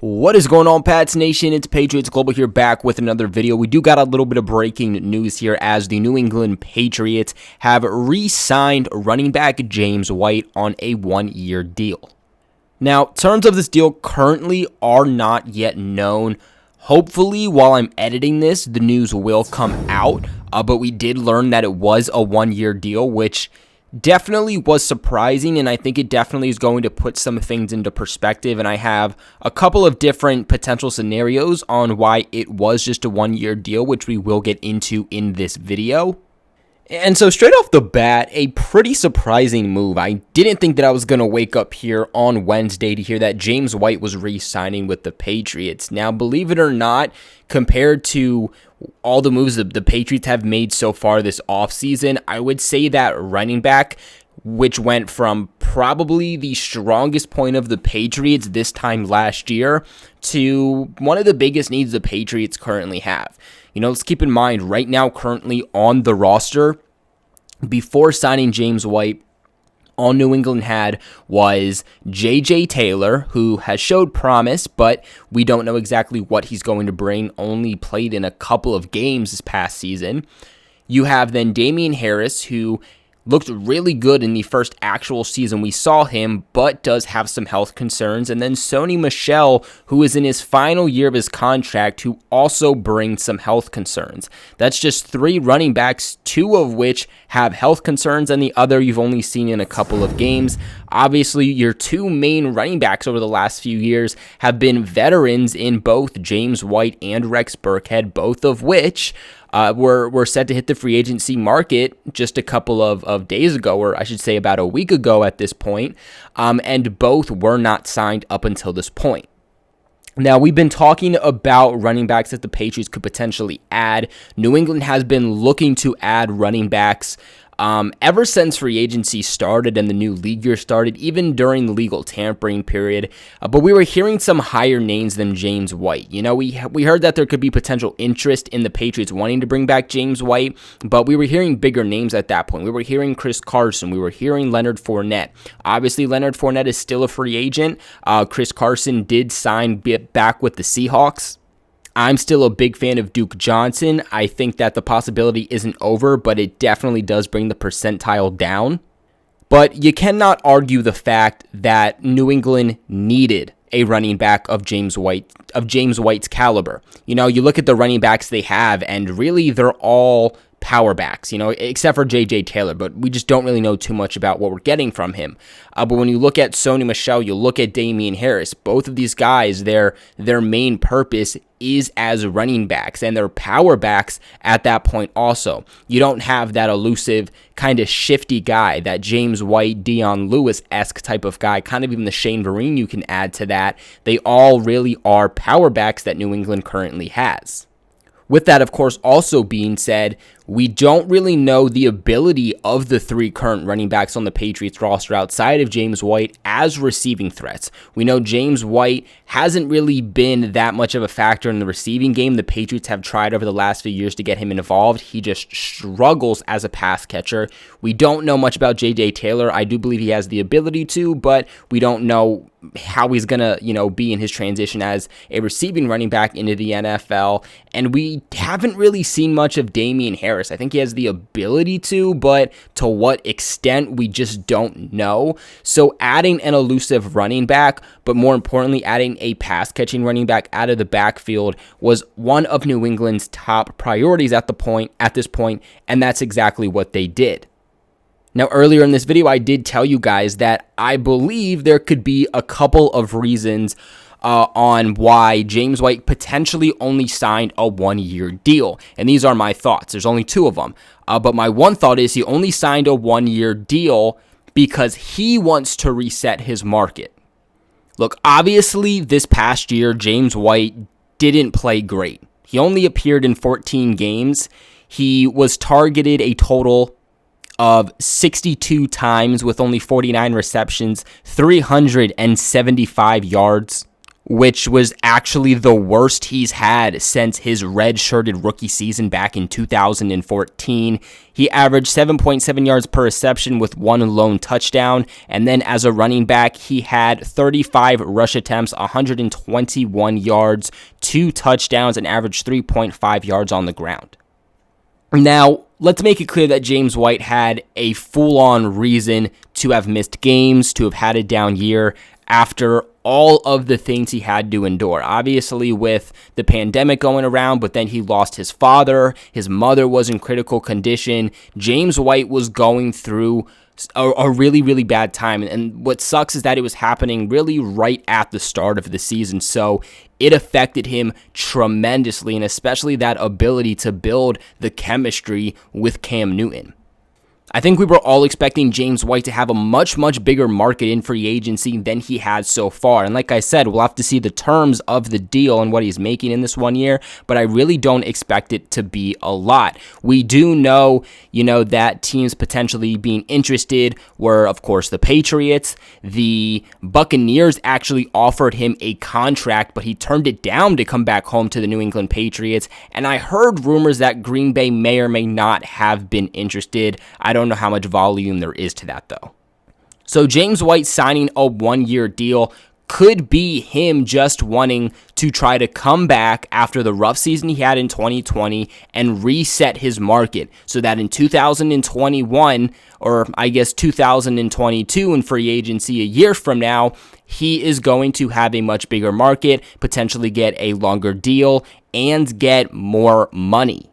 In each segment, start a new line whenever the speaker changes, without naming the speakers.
What is going on, Pats Nation? It's Patriots Global here, back with another video. We do got a little bit of breaking news here as the New England Patriots have re-signed running back James White on a one-year deal. Now, terms of this deal currently are not yet known. Hopefully, while I'm editing this, the news will come out, but we did learn that it was a one-year deal, which definitely was surprising, and I think it definitely is going to put some things into perspective, and I have a couple of different potential scenarios on why it was just a one-year deal, which we will get into in this video. And so straight off the bat, a pretty surprising move. I didn't think that I was going to wake up here on Wednesday to hear that James White was re-signing with the Patriots. Now, believe it or not, compared to all the moves that the Patriots have made so far this offseason, I would say that running back, which went from probably the strongest point of the Patriots this time last year to one of the biggest needs the Patriots currently have. You know, let's keep in mind right now, currently on the roster, before signing James White, all New England had was J.J. Taylor, who has showed promise, but we don't know exactly what he's going to bring, only played in a couple of games this past season. You have then Damien Harris, who looked really good in the first actual season we saw him, but does have some health concerns. And then Sony Michel, who is in his final year of his contract, who also brings some health concerns. That's just three running backs, two of which have health concerns, and the other you've only seen in a couple of games. Obviously, your two main running backs over the last few years have been veterans in both James White and Rex Burkhead, both of which were set to hit the free agency market just a couple of days ago, or I should say about a week ago at this point, and both were not signed up until this point. Now, we've been talking about running backs that the Patriots could potentially add. New England has been looking to add running backs ever since free agency started and the new league year started, even during the legal tampering period. But we were hearing some higher names than James White. You know, we heard that there could be potential interest in the Patriots wanting to bring back James White, but we were hearing bigger names at that point. We were hearing Chris Carson. We were hearing Leonard Fournette. Obviously, Leonard Fournette is still a free agent. Chris Carson did sign back with the Seahawks. I'm still a big fan of Duke Johnson. I think that the possibility isn't over, but it definitely does bring the percentile down. But you cannot argue the fact that New England needed a running back of James White's caliber. You know, you look at the running backs they have, and really they're all power backs, you know, except for J.J. Taylor, but we just don't really know too much about what we're getting from him. But when you look at Sony Michel, you look at Damien Harris, both of these guys, their main purpose is as running backs, and they're power backs at that point also. You don't have that elusive, kind of shifty guy, that James White, Dion Lewis-esque type of guy, kind of even the Shane Vereen you can add to that. They all really are power backs that New England currently has. With that, of course, also being said, we don't really know the ability of the three current running backs on the Patriots roster outside of James White as receiving threats. We know James White hasn't really been that much of a factor in the receiving game. The Patriots have tried over the last few years to get him involved. He just struggles as a pass catcher. We don't know much about J.J. Taylor. I do believe he has the ability to, but we don't know how he's going to, be in his transition as a receiving running back into the NFL. And we haven't really seen much of Damien Harris. I think he has the ability to, but to what extent, we just don't know. So adding an elusive running back, but more importantly, adding a pass-catching running back out of the backfield was one of New England's top priorities at this point, and that's exactly what they did. Now, earlier in this video, I did tell you guys that I believe there could be a couple of reasons on why James White potentially only signed a one-year deal. And these are my thoughts. There's only two of them. But my one thought is he only signed a one-year deal because he wants to reset his market. Look, obviously, this past year, James White didn't play great. He only appeared in 14 games. He was targeted a total of 62 times with only 49 receptions, 375 yards. which was actually the worst he's had since his red-shirted rookie season back in 2014. He averaged 7.7 yards per reception with one lone touchdown, and then as a running back, he had 35 rush attempts, 121 yards, 2 touchdowns, and averaged 3.5 yards on the ground. Now, let's make it clear that James White had a full-on reason to have missed games, to have had a down year after all of the things he had to endure. Obviously, with the pandemic going around, but then he lost his father. His mother was in critical condition. James White was going through a really, really bad time. And what sucks is that it was happening really right at the start of the season. So it affected him tremendously, and especially that ability to build the chemistry with Cam Newton. I think we were all expecting James White to have a much, much bigger market in free agency than he has so far. And like I said, we'll have to see the terms of the deal and what he's making in this 1 year, but I really don't expect it to be a lot. We do know, that teams potentially being interested were, of course, the Patriots. The Buccaneers actually offered him a contract, but he turned it down to come back home to the New England Patriots. And I heard rumors that Green Bay may or may not have been interested. I don't know how much volume there is to that, though. So James White signing a 1-year deal could be him just wanting to try to come back after the rough season he had in 2020 and reset his market so that in 2021, or I guess 2022 in free agency a year from now, he is going to have a much bigger market, potentially get a longer deal, and get more money.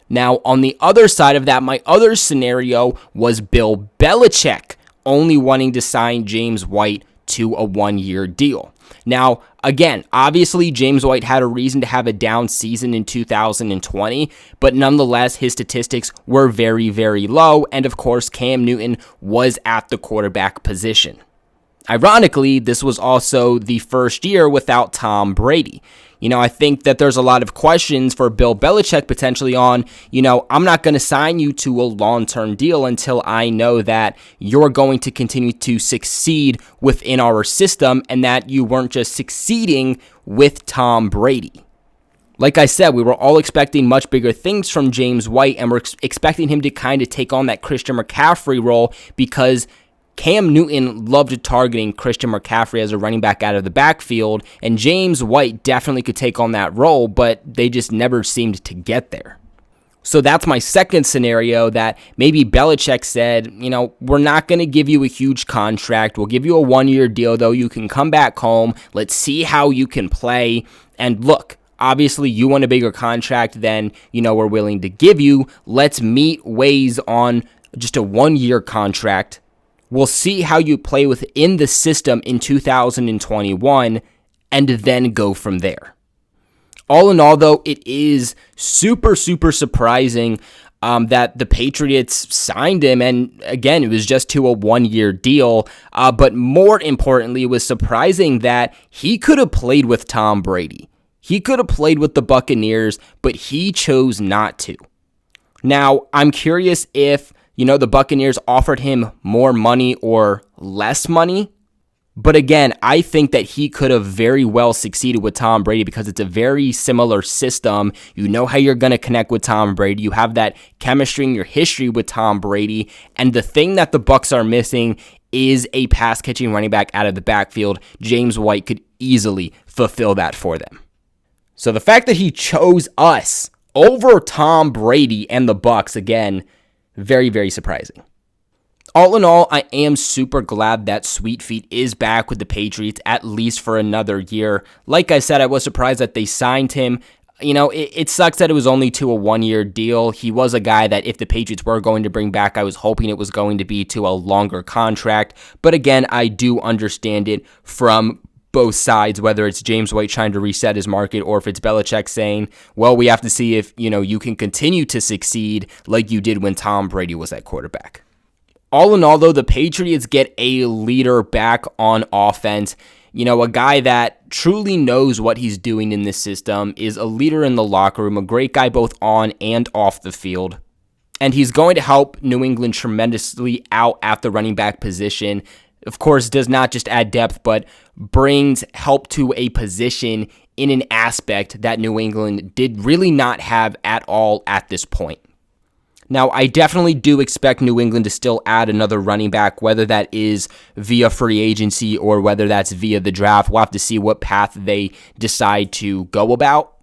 Now, on the other side of that, my other scenario was Bill Belichick only wanting to sign James White to a 1-year deal. Now, again, obviously, James White had a reason to have a down season in 2020, but nonetheless, his statistics were very, very low, and of course, Cam Newton was at the quarterback position. Ironically, this was also the first year without Tom Brady. I think that there's a lot of questions for Bill Belichick potentially on, I'm not going to sign you to a long-term deal until I know that you're going to continue to succeed within our system and that you weren't just succeeding with Tom Brady. Like I said, we were all expecting much bigger things from James White, and we're expecting him to kind of take on that Christian McCaffrey role because Cam Newton loved targeting Christian McCaffrey as a running back out of the backfield, and James White definitely could take on that role, but they just never seemed to get there. So that's my second scenario, that maybe Belichick said, we're not going to give you a huge contract. We'll give you a 1-year deal, though. You can come back home. Let's see how you can play. And look, obviously you want a bigger contract than, we're willing to give you. Let's meet ways on just a 1-year contract. We'll see how you play within the system in 2021 and then go from there. All in all, though, it is super, super surprising that the Patriots signed him. And again, it was just to a 1-year deal. But more importantly, it was surprising that he could have played with Tom Brady. He could have played with the Buccaneers, but he chose not to. Now, I'm curious if the Buccaneers offered him more money or less money. But again, I think that he could have very well succeeded with Tom Brady because it's a very similar system. You know how you're going to connect with Tom Brady. You have that chemistry in your history with Tom Brady. And the thing that the Bucs are missing is a pass-catching running back out of the backfield. James White could easily fulfill that for them. So the fact that he chose us over Tom Brady and the Bucs, again, very, very surprising. All in all, I am super glad that Sweet Feet is back with the Patriots, at least for another year. Like I said, I was surprised that they signed him. It sucks that it was only to a 1-year deal. He was a guy that if the Patriots were going to bring back, I was hoping it was going to be to a longer contract. But again, I do understand it from both sides, whether it's James White trying to reset his market or if it's Belichick saying, well, we have to see if, you can continue to succeed like you did when Tom Brady was at quarterback. All in all, though, the Patriots get a leader back on offense. A guy that truly knows what he's doing in this system, is a leader in the locker room, a great guy both on and off the field. And he's going to help New England tremendously out at the running back position. of course, does not just add depth, but brings help to a position in an aspect that New England did really not have at all at this point. Now, I definitely do expect New England to still add another running back, whether that is via free agency or whether that's via the draft. We'll have to see what path they decide to go about.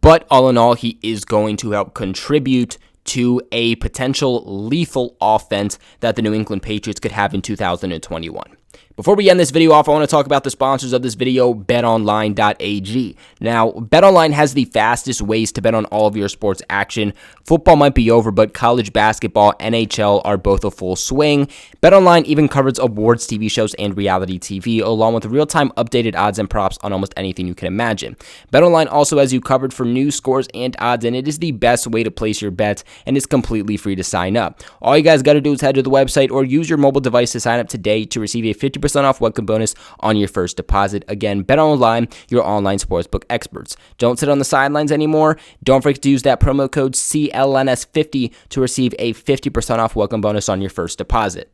But all in all, he is going to help contribute to a potential lethal offense that the New England Patriots could have in 2021. Before we end this video off, I want to talk about the sponsors of this video, betonline.ag. Now, BetOnline has the fastest ways to bet on all of your sports action. Football might be over, but college basketball, NHL are both a full swing. BetOnline even covers awards, TV shows, and reality TV, along with real-time updated odds and props on almost anything you can imagine. BetOnline also has you covered for news, scores, and odds, and it is the best way to place your bets, and it's completely free to sign up. All you guys got to do is head to the website or use your mobile device to sign up today to receive a 50% off welcome bonus on your first deposit. Again, BetOnline, your online sportsbook experts. Don't sit on the sidelines anymore. Don't forget to use that promo code CLNS50 to receive a 50% off welcome bonus on your first deposit.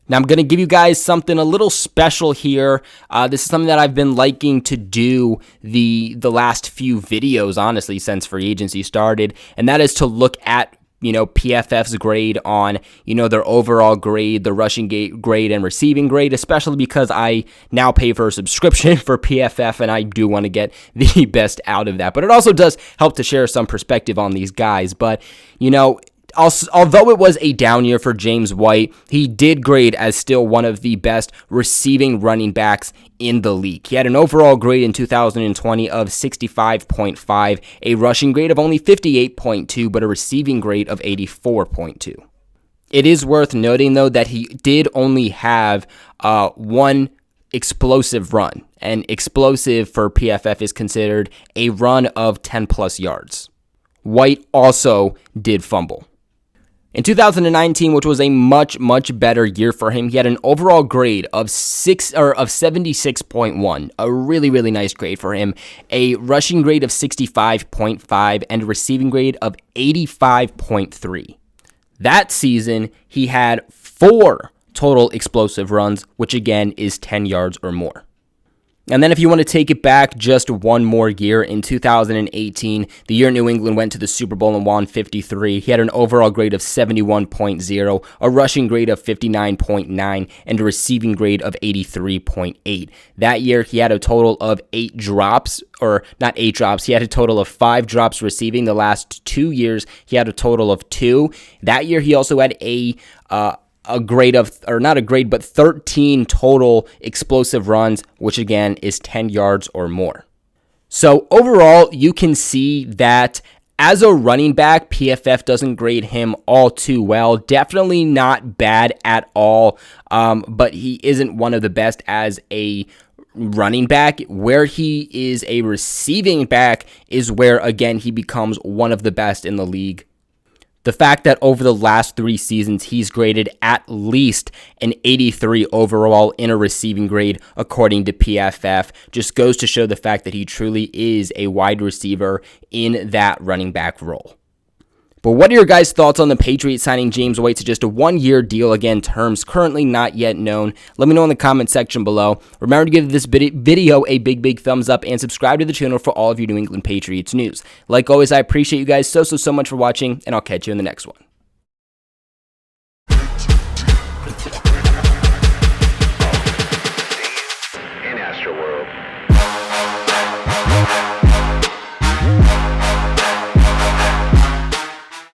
Now, I'm going to give you guys something a little special here. This is something that I've been liking to do the last few videos, honestly, since free agency started, and that is to look at PFF's grade on, their overall grade, the rushing grade, and receiving grade, especially because I now pay for a subscription for PFF, and I do want to get the best out of that. But it also does help to share some perspective on these guys. But, although it was a down year for James White, he did grade as still one of the best receiving running backs in the league. He had an overall grade in 2020 of 65.5, a rushing grade of only 58.2, but a receiving grade of 84.2. It is worth noting, though, that he did only have one explosive run, and explosive for PFF is considered a run of 10-plus yards. White also did fumble. In 2019, which was a much, much better year for him, he had an overall grade of 76.1, a really, really nice grade for him, a rushing grade of 65.5, and a receiving grade of 85.3. That season, he had 4 total explosive runs, which again is 10 yards or more. And then if you want to take it back just one more year, in 2018, the year New England went to the Super Bowl and won 53, he had an overall grade of 71.0, a rushing grade of 59.9, and a receiving grade of 83.8. That year, he had a total of 8 drops, or not 8 drops, he had a total of 5 drops receiving. The last 2 years, he had a total of 2. That year, he also had a grade of, or not a grade, but 13 total explosive runs, which again is 10 yards or more. So overall, you can see that as a running back, PFF doesn't grade him all too well. Definitely not bad at all, but he isn't one of the best as a running back. Where he is a receiving back is where, again, he becomes one of the best in the league. The fact that over the last 3 seasons, he's graded at least an 83 overall in a receiving grade, according to PFF, just goes to show the fact that he truly is a wide receiver in that running back role. But what are your guys' thoughts on the Patriots signing James White to just a 1-year deal? Again, terms currently not yet known. Let me know in the comment section below. Remember to give this video a big thumbs up and subscribe to the channel for all of your New England Patriots news. Like always, I appreciate you guys so much for watching, and I'll catch you in the next one.
In Astro World.